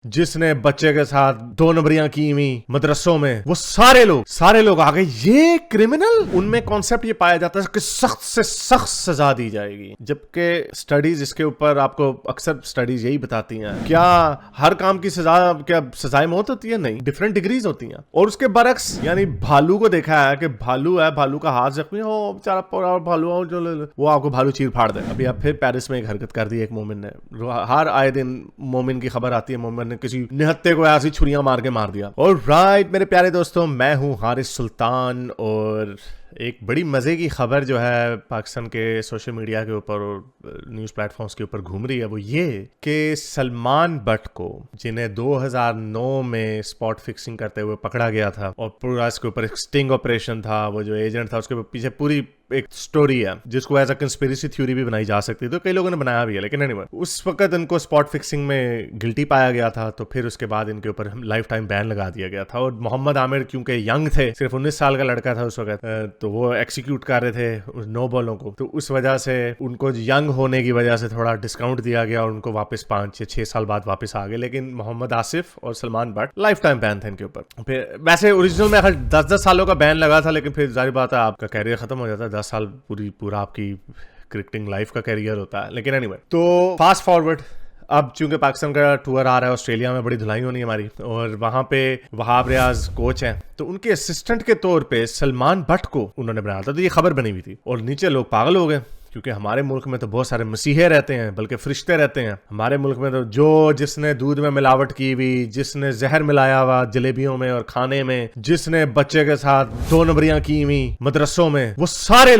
जिसने बच्चे के साथ 2 नंबरियां की हुई मदरसों में, वो सारे लोग आ गए। ये क्रिमिनल, उनमें कॉन्सेप्ट ये पाया जाता है कि सख्त से सख्त सजा दी जाएगी, जबकि स्टडीज इसके ऊपर आपको अक्सर स्टडीज यही बताती हैं, क्या हर काम की सजा, क्या सजाए मौत होती है? नहीं, डिफरेंट डिग्रीज होती हैं। और उसके बरक्स, यानी भालू को देखा है कि भालू है, भालू का हाथ जख्मी हो, बेचारा पूरा भालू हो, जो वो आपको भालू चीर फाड़ दे। अभी अब फिर पेरिस में एक हरकत कर दी एक मोमिन ने। हर आए दिन मोमिन की खबर आती है, मोमिन ने किसी निहत्ते को ऐसी छुरियां मार के मार दिया। और राइट मेरे प्यारे दोस्तों, मैं हूं हारिस सुल्तान, और एक बड़ी मजे की खबर जो है पाकिस्तान के सोशल मीडिया के ऊपर और न्यूज़ प्लेटफॉर्म्स के ऊपर घूम रही है, वो ये कि सलमान बट को, जिन्हें 2009 में स्पॉट फिक्सिंग करते हुए पकड़ा गया था और पूरा इसके ऊपर एक स्टिंग ऑपरेशन था, वो जो एजेंट था उसके पीछे पूरी एक स्टोरी है जिसको एज अ कंस्पिरेसी थ्योरी भी बनाई जा सकती है, तो कई लोगों ने बनाया भी है। लेकिन एनीवे, उस वक्त इनको स्पॉट फिक्सिंग में गिल्टी पाया गया था, तो फिर उसके बाद इनके ऊपर लाइफ टाइम बैन लगा दिया गया था। और मोहम्मद आमिर क्योंकि यंग थे, सिर्फ 19 साल का लड़का था उस वक्त, तो वो एक्सिक्यूट कर रहे थे उस 9 बॉलों को, तो उस वजह से उनको यंग होने की वजह से थोड़ा डिस्काउंट दिया गया और उनको वापस 5 या 6 साल बाद वापस आ गए। लेकिन मोहम्मद आसिफ और Salman but life time ban थे इनके ऊपर। फिर वैसे ओरिजिनल में 10-10 सालों का बैन लगा था, लेकिन फिर जाहिर बात है आपका कैरियर खत्म हो जाता है। 10 साल पूरा आपकी क्रिकेटिंग लाइफ का कैरियर होता है। लेकिन एनीवे, तो फास्ट फॉरवर्ड, अब चूंकि पाकिस्तान का टूर आ रहा है, ऑस्ट्रेलिया में बड़ी धुलाई होनी है हमारी, और वहां पे वहाब रियाज कोच हैं, तो उनके असिस्टेंट के तौर पे सलमान बट को उन्होंने बनाया था। तो ये खबर बनी हुई थी और नीचे लोग पागल हो गए, क्योंकि हमारे मुल्क में तो बहुत सारे मसीहे रहते हैं, बल्कि फरिश्ते रहते हैं हमारे मुल्क में। तो जिसने दूध में मिलावट की हुई, जिसने जहर मिलाया हुआ जलेबियों में और खाने में, जिसने बच्चे के साथ 2 नंबरियां की हुई मदरसों में, वो सारे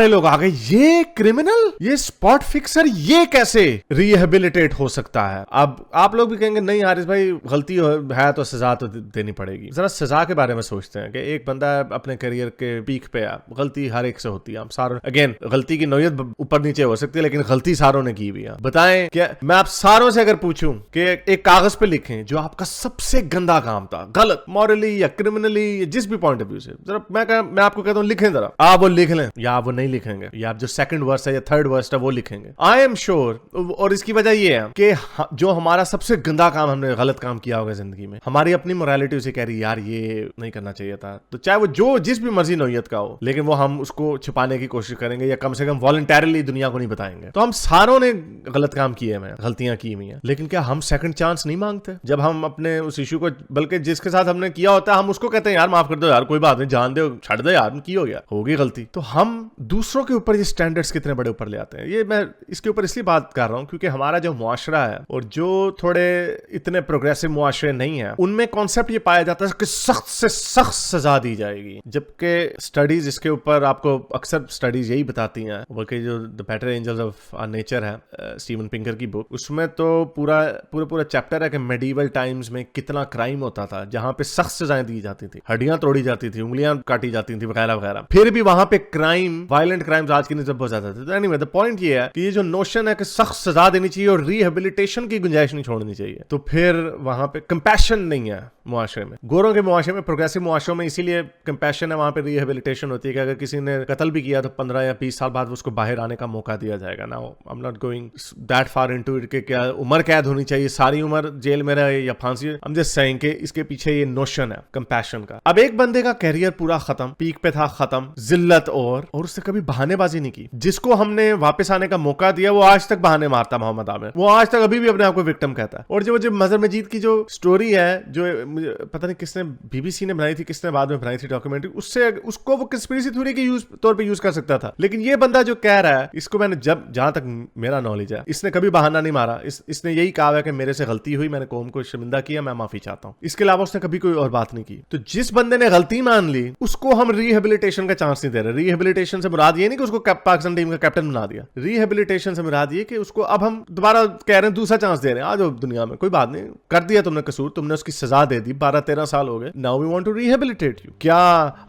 लोग आ गए। ये क्रिमिनल, ये स्पॉट फिक्सर, ये कैसे रिहेबिलिटेट हो सकता है? अब आप लोग भी कहेंगे नहीं हारिस भाई, गलती है तो सजा तो देनी पड़ेगी। जरा सजा के बारे में सोचते हैं कि एक बंदा अपने करियर के पीक पे है, गलती हर एक से होती है। हम सारे, अगेन, गलती की नौयत ऊपर नीचे हो सकती है, लेकिन गलती सारों ने की हुई है। बताएं, क्या मैं आप सारों से अगर पूछूं कि एक कागज पे लिखें जो आपका सबसे गंदा काम था, गलत, मॉरली या क्रिमिनली, जिस भी पॉइंट ऑफ व्यू से, जरा मैं आपको कहता हूं लिखें, जरा आप वो लिख लें, या आप वो नहीं लिखेंगे, या आप जो सेकंड वर्स्ट है या थर्ड वर्स्ट है वो लिखेंगे। आई एम श्योर, और इसकी वजह ये है कि जो हमारा सबसे गंदा काम, हमने गलत काम किया होगा जिंदगी में, हमारी अपनी मोरालिटी उसे कह रही यार ये नहीं करना चाहिए था, तो चाहे वो जिस भी मर्जी नौयत का हो, लेकिन वो हम उसको छुपाने की कोशिश करेंगे या कम से कम वॉलंटरली दुनिया को नहीं बताएंगे। तो हम सारों ने गलत काम किए हैं, गलतियां की हुई हैं, लेकिन क्या हम सेकंड चांस नहीं मांगते? जब हम अपने उस इशू को, बल्कि जिसके साथ हमने किया होता है, हम उसको कहते हैं यार माफ कर दो यार, कोई बात नहीं, जान दो, छड़ दो यार, की हो गया, होगी गलती। तो हम दूसरों के ऊपर ये स्टैंडर्ड्स कितने बड़े ऊपर ले आते हैं। ये मैं इसके ऊपर इसलिए बात कर रहा हूं क्योंकि हमारा जो मुआशरा है और जो थोड़े इतने प्रोग्रेसिव मुआशरे नहीं है, उनमें कॉन्सेप्ट ये पाया जाता है कि सख्त से सख्त सजा दी जाएगी, जबकि स्टडीज इसके ऊपर आपको अक्सर स्टडीज यही बताती हैं, बल्कि जो the better angels of our nature है, स्टीवन पिंकर की बुक, उसमें तो पूरा चैप्टर है कि मेडिवल टाइम्स में कितना क्राइम होता था, जहां पे सख्त सजाएं दी जाती थी, हड्डियां तोड़ी जाती थी, उंगलियां काटी जाती थी, वगैरह वगैरह। फिर भी वहां पे क्राइम, वायलेंट क्राइम्स आज की नस्बत बहुत ज्यादा थे। तो एनीवे, द पॉइंट ये है कि ये जो नोशन है कि सख्त सजा देनी चाहिए और रिहेबिलिटेशन की गुंजाइश नहीं छोड़नी चाहिए, तो फिर वहां पे कंपैशन नहीं है मुआशरे में। गोरों के मुआशरे में, प्रोग्रेसिव मुआशरों में इसीलिए कंपैशन है, वहां पे रिहेबिलिटेशन होती है कि अगर किसी ने कत्ल भी किया तो 15 या 20 साल बाद उसको बाहर आने का मौका दिया जाएगा। Now I am not going that far into it कि क्या उम्र कैद होनी चाहिए, सारी उम्र जेल में रहे या फांसी। आई एम जस्ट सेइंग कि इसके पीछे ये नोशन है कंपैशन का। अब एक बंदे का कैरियर पूरा खत्म, पीक पे था, खत्म, जिल्लत, और उससे कभी बहानेबाजी नहीं की। जिसको हमने वापस आने का मौका दिया वो आज तक बहाने मारता, मोहम्मद आमिर, वो आज तक अभी भी अपने आप को विक्टिम कहता है। और जो मजहर मजीद की जो स्टोरी है, जो पता नहीं किसने, बीबीसी ने बनाई थी, किसने बाद में बनाई थी डॉक्यूमेंट्री, उससे उसको वो कंस्पिरेसी थ्योरी के तौर पे यूज कर सकता था। लेकिन ये बंदा जो कह रहा है, इसको मैंने जहां तक मेरा नॉलेज है, इसने कभी बहाना नहीं मारा। इसने यही कहा है कि मेरे से गलती हुई, मैंने कौम को शर्मिंदा किया, मैं माफी चाहता हूं। इसके अलावा उसने कभी कोई और बात नहीं की। तो जिस बंदे ने गलती मान ली, उसको हम रिहेबिलिटेशन का चांस नहीं दे रहे। रिहेबिलिटेशन से मुराद ये नहीं कि उसको पाकिस्तान टीम का कैप्टन बना दिया। रिहेबिलिटेशन से मुराद ये कि उसको अब हम दोबारा कह रहे हैं, दूसरा चांस दे रहे हैं। आज दुनिया में कोई बात नहीं, कर दिया तुमने कसूर, तुमने उसकी सजा दे दी, 12-13 साल हो गए, now we want to rehabilitate you. क्या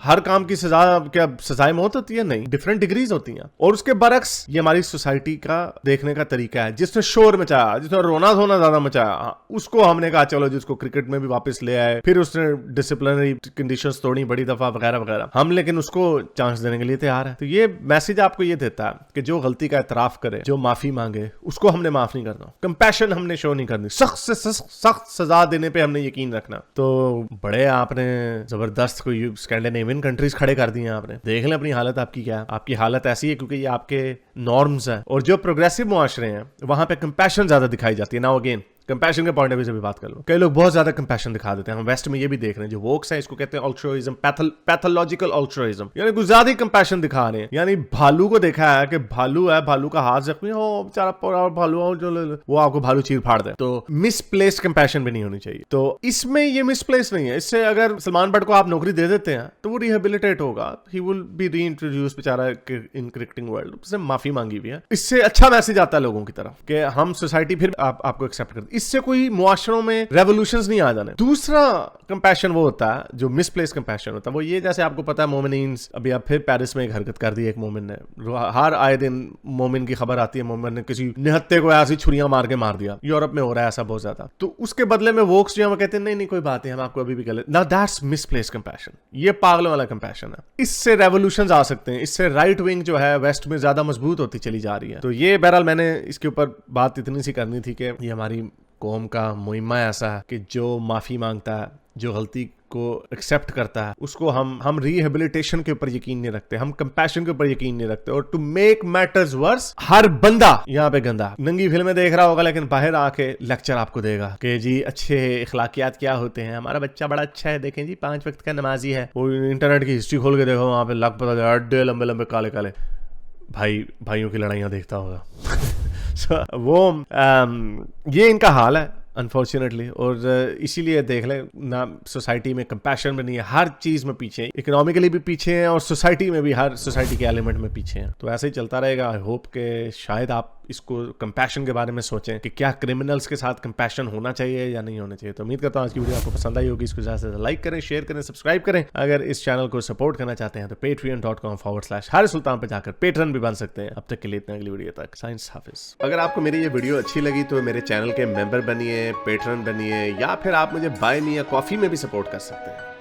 हर काम की सजा, क्या सजाए मौत होती है? नहीं, डिफरेंट डिग्रीज होती हैं। और उसके बरक्स ये हमारी सोसाइटी का देखने का तरीका है। जिसने शोर मचाया, जिसने रोना धोना ज्यादा मचाया, उसको हमने कहा चलो जिसको क्रिकेट में भी वापस ले आए, फिर उसने डिसिप्लिनरी कंडीशंस तोड़ी बड़ी दफा वगैरह वगैरह, हम लेकिन उसको चांस देने के लिए तैयार है। तो ये मैसेज आपको ये देता है कि जो गलती का एतराफ करे, जो माफी मांगे, उसको हमने माफ नहीं करना, कंपैशन हमने शो नहीं करनी, सख्त से सख्त सजा देने पे हमने यकीन रखना। तो बड़े आपने जबरदस्त कोई स्कैंडिनेवियन कंट्रीज खड़े कर दिए आपने। देख लें अपनी हालत आपकी क्या है। आपकी हालत ऐसी है क्योंकि ये आपके नॉर्म्स है, और जो प्रोग्रेसिव मुआशरे हैं वहां पे कंपैशन ज्यादा दिखाई जाती है। नाउ अगेन कंपैशन के पॉइंट ऑफ व्यू से भी बात कर लो, कई लोग बहुत ज्यादा कंपैशन दिखा देते हैं। हम वेस्ट में ये भी देख रहे हैं, जो वोक्स है इसको कहते हैं अल्ट्रुइज्म, पैथोलॉजिकल अल्ट्रुइज्म, यानी कुछ ज्यादा ही कंपैशन दिखा रहे हैं। यानी भालू को देखा है कि भालू है, भालू का हाथ जख्मी हो, बेचारा पूरा भालू हो, जो वो आपको भालू चीर फाड़ दे। तो मिसप्लेस्ड कंपैशन भी नहीं होनी चाहिए। तो इसमें ये मिसप्लेस नहीं है। इससे अगर सलमान बट को आप नौकरी दे देते हैं तो वो रिहेबिलिटेट होगा, ही विल बी रीइंट्रोड्यूस बेचारा इन क्रिकेटिंग वर्ल्ड। उससे माफी मांगी भी है, इससे अच्छा मैसेज आता है लोगों की तरफ कि हम सोसाइटी फिर आपको एक्सेप्ट करती। इससे कोई मुआशरों में रेवोल्यूशंस नहीं आ जाने। दूसरा कंपैशन वो होता है जो मिसप्लेस कंपैशन होता है, वो ये जैसे आपको पता है मोमिनीन्स, अभी अब फिर पेरिस में एक हरकत कर दी एक मोमिन ने। हर आए दिन मोमिन की खबर आती है, मोमिन ने किसी निहत्ते को ऐसी छुरियां मार के मार दिया। यूरोप में हो रहा है ऐसा बहुत ज्यादा। तो उसके बदले में वोक्स जो है वो कहते हैं नहीं नहीं कोई बात नहीं, हम आपको अभी भी गलत। नाउ दैट्स मिसप्लेस कंपैशन, ये पागलों वाला कंपैशन है। इससे रेवोल्यूशंस आ सकते हैं, इससे राइट विंग जो है वेस्ट में ज्यादा मजबूत होती चली जा रही है। तो ये बहरहाल मैंने इसके ऊपर बात इतनी सी करनी थी कि ये हमारी कौम का मुहिम्मा ऐसा है कि जो माफी मांगता है, जो गलती को एक्सेप्ट करता है, उसको हम रिहेबिलिटेशन के ऊपर यकीन नहीं रखते, हम कंपैशन के ऊपर यकीन नहीं रखते। और टू मेक मैटर्स वर्स, हर बंदा यहाँ पे गंदा नंगी फिल्में देख रहा होगा लेकिन बाहर आके लेक्चर आपको देगा कि जी अच्छे इखलाकियात क्या होते हैं, हमारा बच्चा बड़ा अच्छा है, देखें जी 5 वक्त का नमाजी है। वो इंटरनेट की हिस्ट्री खोल के देखो, वहां पे लग पता अड्डे लंबे लंबे काले काले भाइयों की लड़ाइयां देखता होगा। वो ये इनका हाल है अनफॉर्चुनेटली। और इसीलिए देख लें ना, सोसाइटी में कंपैशन में नहीं है, हर चीज़ में पीछे हैं, इकोनॉमिकली भी पीछे हैं और सोसाइटी में भी हर सोसाइटी के एलिमेंट में पीछे हैं। तो ऐसे ही चलता रहेगा। आई होप कि शायद आप इसको कंपैशन के बारे में सोचें कि क्या क्रिमिनल्स के साथ कंपैशन होना चाहिए या नहीं होना चाहिए। तो उम्मीद करता हूँ आज की वीडियो आपको पसंद आई होगी। इसको ज़्यादा से ज़्यादा लाइक करें, शेयर करें, सब्सक्राइब करें। अगर इस चैनल को सपोर्ट करना चाहते हैं तो patreon.com/हारिस सुल्तान पर जाकर पेट्रन भी बन सकते हैं। अब तक के लिए इतना, अगली वीडियो तक साइंस हाफिज। अगर आपको मेरी ये वीडियो अच्छी लगी तो मेरे चैनल के मेंबर बनिए, पेट्रन बनिए, या फिर आप मुझे बाय मी या कॉफी में भी सपोर्ट कर सकते हैं।